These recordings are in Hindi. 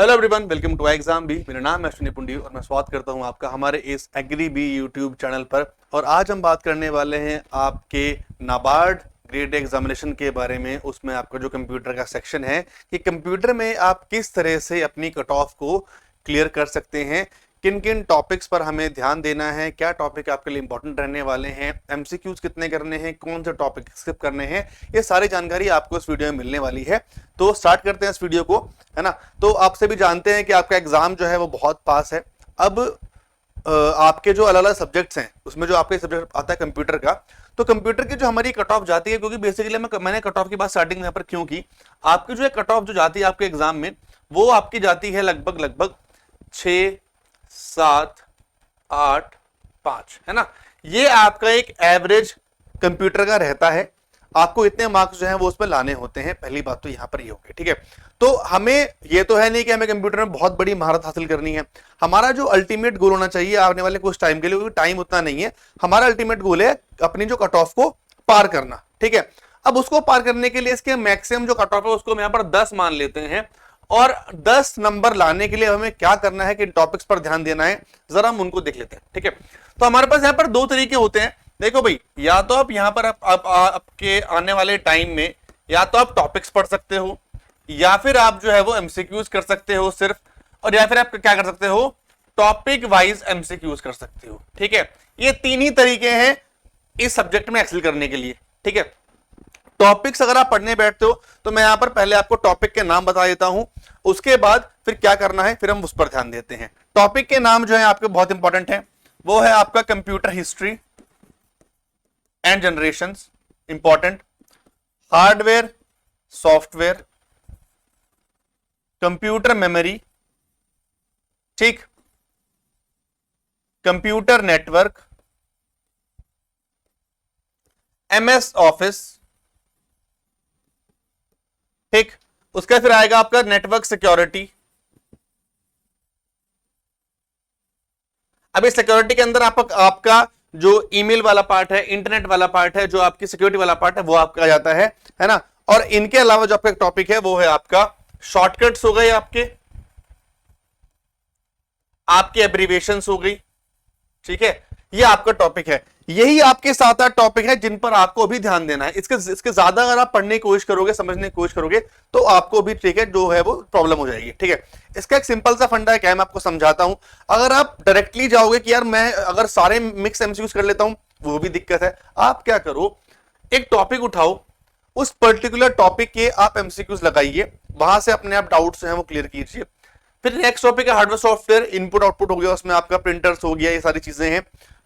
Hello everyone, welcome to exam B. मेरा नाम है अश्विनी पुंडी और मैं स्वागत करता हूं आपका हमारे इस एग्री बी यूट्यूब चैनल पर। और आज हम बात करने वाले हैं आपके नाबार्ड ग्रेड एग्जामिनेशन के बारे में। उसमें आपका जो कंप्यूटर का सेक्शन है कि कंप्यूटर में आप किस तरह से अपनी कट ऑफ को क्लियर कर सकते हैं, किन किन टॉपिक्स पर हमें ध्यान देना है, क्या टॉपिक आपके लिए इंपॉर्टेंट रहने वाले हैं, एमसीक्यूज कितने करने हैं, कौन से टॉपिक स्किप करने हैं, ये सारी जानकारी आपको इस वीडियो में मिलने वाली है। तो स्टार्ट करते हैं इस वीडियो को, है ना। तो आप सभी जानते हैं कि आपका एग्जाम जो है वो बहुत पास है। अब आपके जो अलग अलग सब्जेक्ट्स हैं उसमें जो आपके सब्जेक्ट आता है कंप्यूटर का, तो कंप्यूटर की जो हमारी कट ऑफ जाती है, क्योंकि बेसिकली मैंने कट ऑफ की बात स्टार्टिंग में यहाँ पर क्यों की, आपकी जो कट ऑफ जो जाती है आपके एग्जाम में, वो आपकी जाती है लगभग 6, 7, 8, 5, है ना। ये आपका एक एवरेज कंप्यूटर का रहता है। आपको इतने मार्क्स जो हैं वो उसमें लाने होते हैं। पहली बात तो यहां पर ये होगी, ठीक है। तो हमें ये तो है नहीं कि हमें कंप्यूटर में बहुत बड़ी महारत हासिल करनी है। हमारा जो अल्टीमेट गोल होना चाहिए आने वाले कुछ टाइम के लिए, क्योंकि टाइम उतना नहीं है, हमारा अल्टीमेट गोल है अपनी जो कट ऑफ को पार करना, ठीक है। अब उसको पार करने के लिए इसके मैक्सिमम जो कट ऑफ है उसको हम यहां पर 10 मान लेते हैं। और 10 नंबर लाने के लिए हमें क्या करना है, किन टॉपिक्स पर ध्यान देना है, जरा हम उनको देख लेते हैं, ठीक है। तो हमारे पास यहाँ पर दो तरीके होते हैं। देखो भाई, या तो आप यहां पर आपके आने वाले टाइम में या तो आप टॉपिक्स पढ़ सकते हो, या फिर आप जो है वो एमसीक्यूज कर सकते हो सिर्फ, और या फिर आप क्या कर सकते हो, टॉपिक वाइज एमसीक्यूज कर सकते हो, ठीक है। ये तीन ही तरीके हैं इस सब्जेक्ट में एक्सेल करने के लिए, ठीक है। टॉपिक्स अगर आप पढ़ने बैठते हो तो मैं यहां पर पहले आपको टॉपिक के नाम बता देता हूं, उसके बाद फिर क्या करना है, फिर हम उस पर ध्यान देते हैं। टॉपिक के नाम जो है आपके बहुत इंपॉर्टेंट है, वो है आपका computer history and generations, important, hardware software, computer memory, ठीक, कंप्यूटर नेटवर्क, एमएस ऑफिस, ठीक। उसका फिर आएगा आपका नेटवर्क सिक्योरिटी। अभी सिक्योरिटी के अंदर आपका जो ईमेल वाला पार्ट है, इंटरनेट वाला पार्ट है, जो आपकी सिक्योरिटी वाला पार्ट है, वो आपका आ जाता है ना। और इनके अलावा जो आपका टॉपिक है वो है आपका शॉर्टकट्स हो गए, आपके एब्रीविएशंस हो गई, ठीक है। ये आपका टॉपिक है। यही आपके 7-8 टॉपिक है जिन पर आपको भी ध्यान देना है। इसके ज्यादा अगर आप पढ़ने की कोशिश करोगे, समझने की कोशिश करोगे, तो आपको भी, ठीक है, जो है वो प्रॉब्लम हो जाएगी, ठीक है। इसका एक सिंपल सा फंडा है, क्या मैं आपको समझाता हूं। अगर आप डायरेक्टली जाओगे कि यार मैं अगर सारे मिक्स एमसीक्यूज कर लेता हूं, वो भी दिक्कत है। आप क्या करो, एक टॉपिक उठाओ, उस पर्टिकुलर टॉपिक के आप एमसीक्यूज लगाइए, वहां से अपने आप डाउट्स हैं वो क्लियर कीजिए। फिर नेक्स्ट टॉपिक है हार्डवेयर सॉफ्टवेयर, इनपुट आउटपुट हो गया, उसमें आपका प्रिंटर्स हो गया, ये सारी चीजें हैं।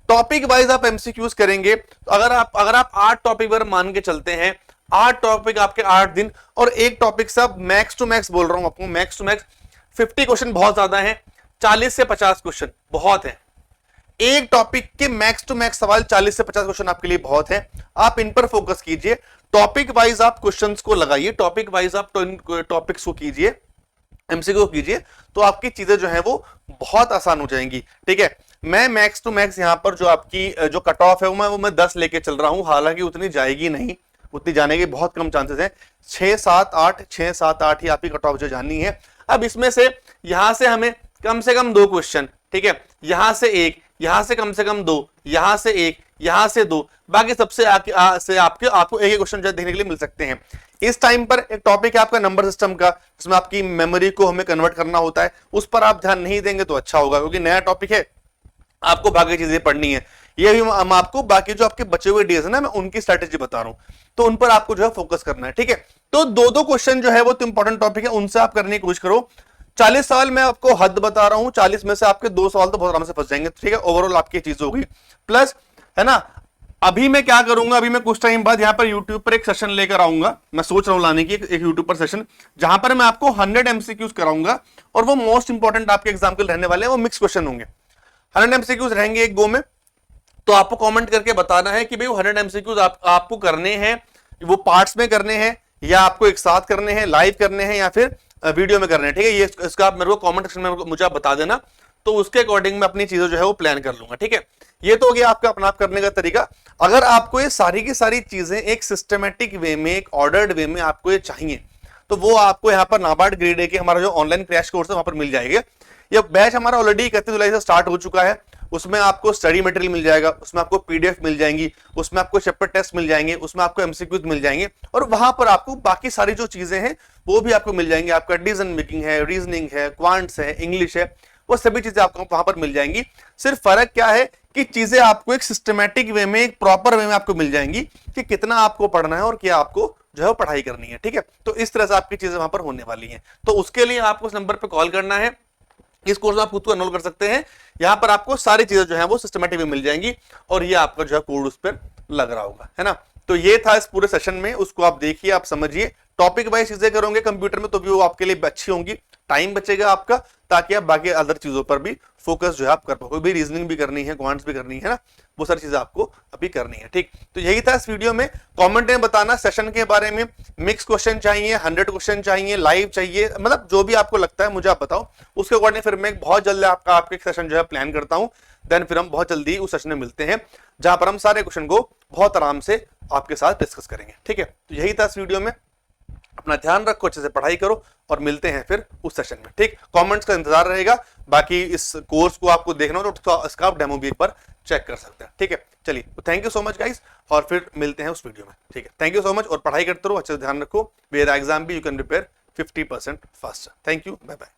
टॉपिक वाइज आप एमसीक्यूज करेंगे तो अगर आप 8 टॉपिक पर मान के चलते हैं, 8 टॉपिक आपके 8 दिन, और एक टॉपिक से मैक्स टू मैक्स बोल रहा हूं आपको, मैक्स टू मैक्स 50 क्वेश्चन बहुत ज्यादा है, 40 से 50 क्वेश्चन बहुत है। एक टॉपिक के मैक्स टू मैक्स सवाल 40 से 50 क्वेश्चन आपके लिए बहुत है। आप इन पर फोकस कीजिए, टॉपिक वाइज आप क्वेश्चंस को लगाइए, टॉपिक वाइज आप टॉपिक्स को कीजिए, एमसीक्यू कीजिए, तो आपकी चीजें जो है वो बहुत आसान हो जाएंगी, ठीक है। मैं मैक्स टू मैक्स यहां पर जो आपकी जो कट ऑफ है वो मैं 10 लेके चल रहा हूं, हालांकि उतनी जाएगी नहीं, उतनी जाने के बहुत कम चांसेस हैं। 6, 7, 8 ही आपकी कट ऑफ जो जानी है। अब इसमें से यहां से हमें कम से कम 2 क्वेश्चन, ठीक है, यहां से 1, यहां से कम से कम 2, यहां से 1, यहां से 2, बाकी सबसे आपको एक क्वेश्चन जो देखने के लिए मिल सकते हैं। इस टाइम पर एक टॉपिक है आपका नंबर सिस्टम का, जिसमें आपकी मेमोरी को हमें कन्वर्ट करना होता है, उस पर आप ध्यान नहीं देंगे तो अच्छा होगा, क्योंकि नया टॉपिक है, आपको बाकी चीजें पढ़नी है। ये भी हम आपको बाकी जो आपके बचे हुए डेज है ना, मैं उनकी स्ट्रेटेजी बता रहा हूं, तो उन पर आपको जो है फोकस करना है, ठीक है। तो 2-2 क्वेश्चन जो है वो इंपॉर्टेंट टॉपिक है, उनसे आप करने की कोशिश करो। 40 सवाल मैं आपको हद बता रहा हूं, 40 में से आपके 2 सवाल तो बहुत आराम से फंस जाएंगे, ठीक है। ओवरऑल आपकी चीज होगी प्लस, है ना। अभी मैं क्या करूंगा, अभी मैं कुछ टाइम बाद यहां पर यूट्यूब पर एक सेशन लेकर आऊंगा, मैं सोच रहा हूं लाने की एक यूट्यूब पर सेशन, जहां पर मैं आपको 100 एमसीक्यूज कराऊंगा, और वो मोस्ट इंपॉर्टेंट आपके एग्जाम के लिए रहने वाले हैं, वो मिक्स क्वेश्चन होंगे। 100 एमसीक्यूज रहेंगे एक गो में। तो आपको कमेंट करके बताना है कि भाई 100 एमसीक्यूज आपको करने हैं, वो पार्ट्स में करने हैं, या आपको एक साथ करने हैं, लाइव करने हैं, या फिर वीडियो में करने हैं, ठीक है। ये इसका आप मेरे को कमेंट सेक्शन में मुझे आप बता देना, तो उसके अकॉर्डिंग मैं अपनी चीजें जो है वो प्लान कर लूंगा, ठीक है। ये तो हो गया आपका अपना आप करने का तरीका। अगर आपको ये सारी की सारी चीजें एक सिस्टमेटिक वे में, एक ऑर्डर्ड वे में आपको ये चाहिए, तो वो आपको यहाँ पर नाबार्ड ग्रेड ए के हमारा जो ऑनलाइन क्रैश कोर्स है वहां पर मिल जाएगा। ये बैच हमारा ऑलरेडी 31 जुलाई से स्टार्ट हो चुका है। उसमें आपको स्टडी मटेरियल मिल जाएगा, उसमें आपको पीडीएफ मिल जाएंगी, उसमें आपको चैप्टर टेस्ट मिल जाएंगे, उसमें आपको एमसीक्यूज मिल जाएंगे, और वहां पर आपको बाकी सारी जो चीजें हैं वो भी आपको मिल जाएंगी। आपका डिसीजन मेकिंग है, रीजनिंग है, क्वांट्स है, इंग्लिश है, वो सभी चीजें आपको वहां पर मिल जाएंगी। सिर्फ फर्क क्या है कि चीजें आपको एक सिस्टमैटिक वे में, एक प्रॉपर वे में आपको मिल जाएंगी कि कितना आपको पढ़ना है और क्या आपको जो है पढ़ाई करनी है। ठीक है, तो इस तरह से आपकी चीजें वहां पर होने वाली हैं। तो उसके लिए आपको उस नंबर पर कॉल करना है। इस कोर्स में आप खुद को एनरोल कर सकते हैं। यहां पर आपको सारी चीजें जो है वो सिस्टमैटिक में मिल जाएंगी और ये आपका जो है कोड उस पर लग रहा होगा, है ना। तो ये था इस पूरे सेशन में, उसको आप देखिए, आप समझिए। टॉपिक वाइज चीजें करोगे कंप्यूटर में तो भी वो आपके लिए अच्छी होंगी, टाइम बचेगा आपका, ताकि आप बाकी अदर चीजों पर भी फोकस जो है आप कर पाओ। कोई भी रीजनिंग भी करनी है, क्वांट्स भी करनी है ना, वो सारी चीजें आपको अभी करनी है। ठीक, तो यही था इस वीडियो में। कमेंट में बताना सेशन के बारे में, मिक्स क्वेश्चन चाहिए, 100 क्वेश्चन चाहिए, लाइव चाहिए, मतलब जो भी आपको लगता है मुझे आप बताओ। उसके अकॉर्डिंग फिर मैं बहुत जल्द आपके सेशन जो है प्लान करता हूं। देन फिर हम बहुत जल्दी उस सेशन में मिलते हैं जहां पर हम सारे क्वेश्चन को बहुत आराम से आपके साथ डिस्कस करेंगे। ठीक है, तो यही था इस वीडियो में। अपना ध्यान रखो, अच्छे से पढ़ाई करो और मिलते हैं फिर उस सेशन में। ठीक, कमेंट्स का इंतजार रहेगा। बाकी इस कोर्स को आपको देखना हो तो इसका आप डेमो भी एक बार चेक कर सकते हैं। ठीक है, चलिए, तो thank you so much guys, और फिर मिलते हैं उस वीडियो में। ठीक है, थैंक यू सो मच, और पढ़ाई करते रहो, अच्छे से ध्यान रखो। मेरा एग्जाम भी you can prepare 50% faster. Thank you, bye bye.